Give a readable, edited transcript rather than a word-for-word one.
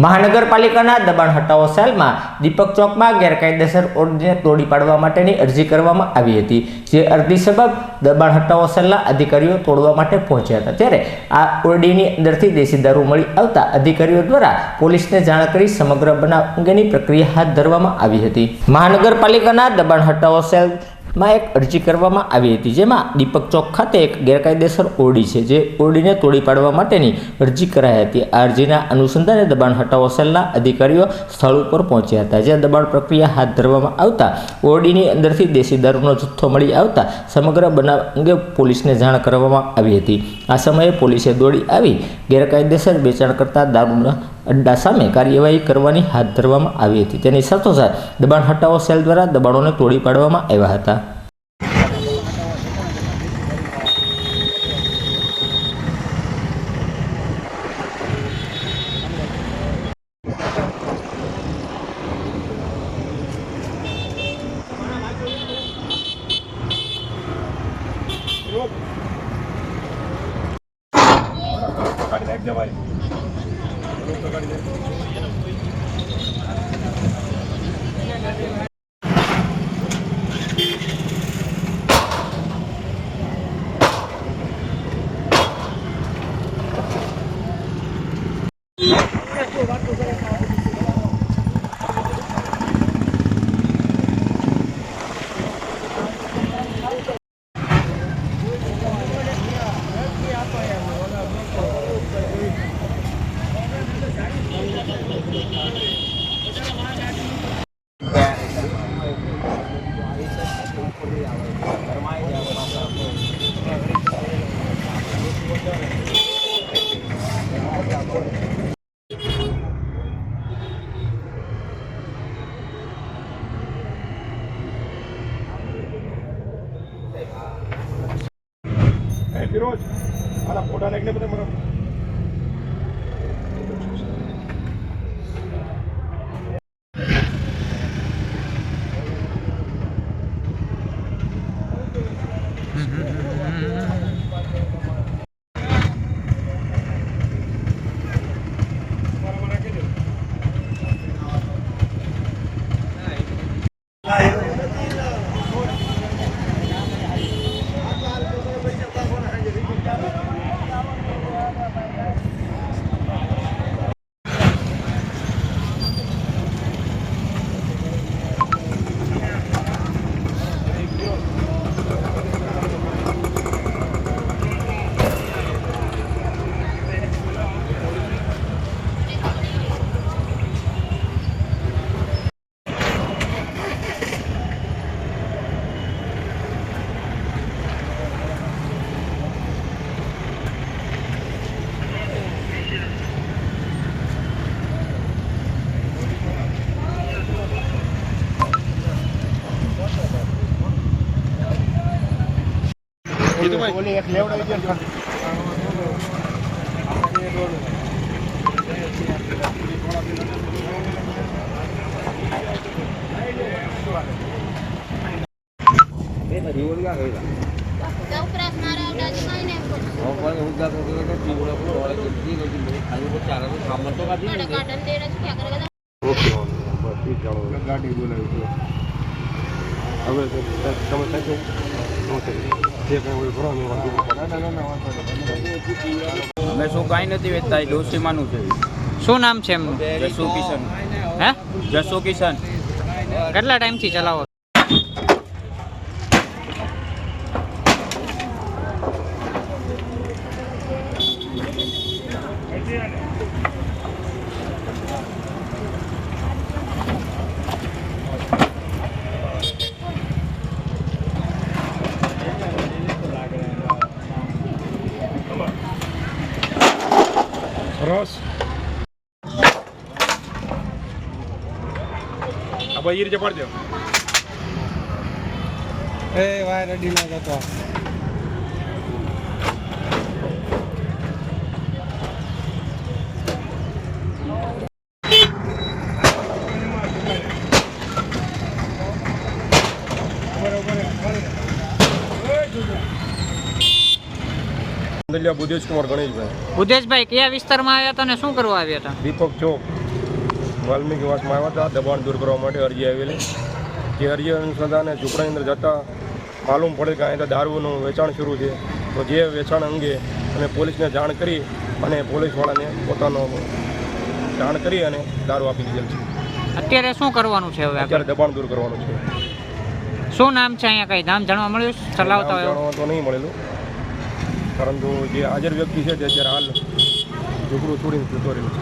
મહાનગરપાલિકાના દબાણ હટાવો સેલમાં દીપક ચોકમાં ગેરકાયદેસર ઓરડીને તોડી પાડવા માટેની અરજી કરવામાં આવી હતી, જે અરજી સબબ દબાણ હટાવો સેલના અધિકારીઓ તોડવા માટે પહોંચ્યા હતા। ત્યારે આ ઓરડીની અંદરથી દેશી દારૂ મળી આવતા અધિકારીઓ દ્વારા પોલીસને જાણ કરી સમગ્ર બનાવ અંગેની પ્રક્રિયા હાથ ધરવામાં આવી હતી। મહાનગરપાલિકાના દબાણ હટાવો સેલ માં એક અરજી કરવામાં આવી હતી, જેમાં દીપક ચોક ખાતે એક ગેરકાયદેસર ઓરડી છે, જે ઓરડીને તોડી પાડવા માટેની અરજી કરાઈ હતી। આ અરજીના અનુસંધાને દબાણ હટાવો સેલના અધિકારીઓ સ્થળ ઉપર પહોંચ્યા હતા, જ્યાં દબાણ પ્રક્રિયા હાથ ધરવામાં આવતા ઓરડીની અંદરથી દેશી દારૂનો જથ્થો મળી આવતા સમગ્ર બનાવ અંગે પોલીસને જાણ કરવામાં આવી હતી। આ સમયે પોલીસે દોડી આવી ગેરકાયદેસર વેચાણ કરતા દારૂના અડ્ડા સામે કાર્યવાહી કરવાની હાથ ધરવામાં આવી હતી। તેની સાથોસાથ દબાણ હટાવો સેલ દ્વારા દબાણોને તોડી પાડવામાં આવ્યા હતા। फिरोज आला फोटा लेने बता मरो itu boleh एक लेवड़ आई दिया गाड़ी बोलाવી હવે તમે સાચું અમે શું કાંઈ નથી વેચતા, એ ડોશીમાનું છે। શું નામ છે એમનું? જસુ કિશન। હે? જસુ કિશન। કેટલા ટાઈમથી ચલાવો? रस अब ये रीचे पड़ जाओ ए वाय रेडी ना जातो बुद्धेश कुमार गणेश भाई। बुद्धेश भाई क्या विस्तार में आया था ने शू करवा आव्या था? दीपक चौक। વાલ્મીકી વાસમાં આવ્યા હતા દબાણ દૂર કરવા માટે અરજી આવેલી. જે અરજી અનુસંધાને ઝૂંપડાની અંદર જતાં માલુમ પડે કે અહીં તો દારૂનું વેચાણ શરૂ છે. તો જે વેચાણ અંગે અમે પોલીસને જાણ કરી અને પોલીસવાળાને પોતાનો જાણ કરી અને દારૂ આપી દીધેલ છે. અત્યારે શું કરવાનું છે હવે અત્યારે આગળ? દબાણ દૂર કરવાનું છે. શું નામ છે અહીંયા કઈ નામ જાણવા મળ્યું ચલાવતા હોય એવું? જાણવા તો નહીં મળેલું, પરંતુ જે હાજર વ્યક્તિ છે તે અત્યારે હાલ ઝૂંપડું છોડીને જતો રહ્યો છે.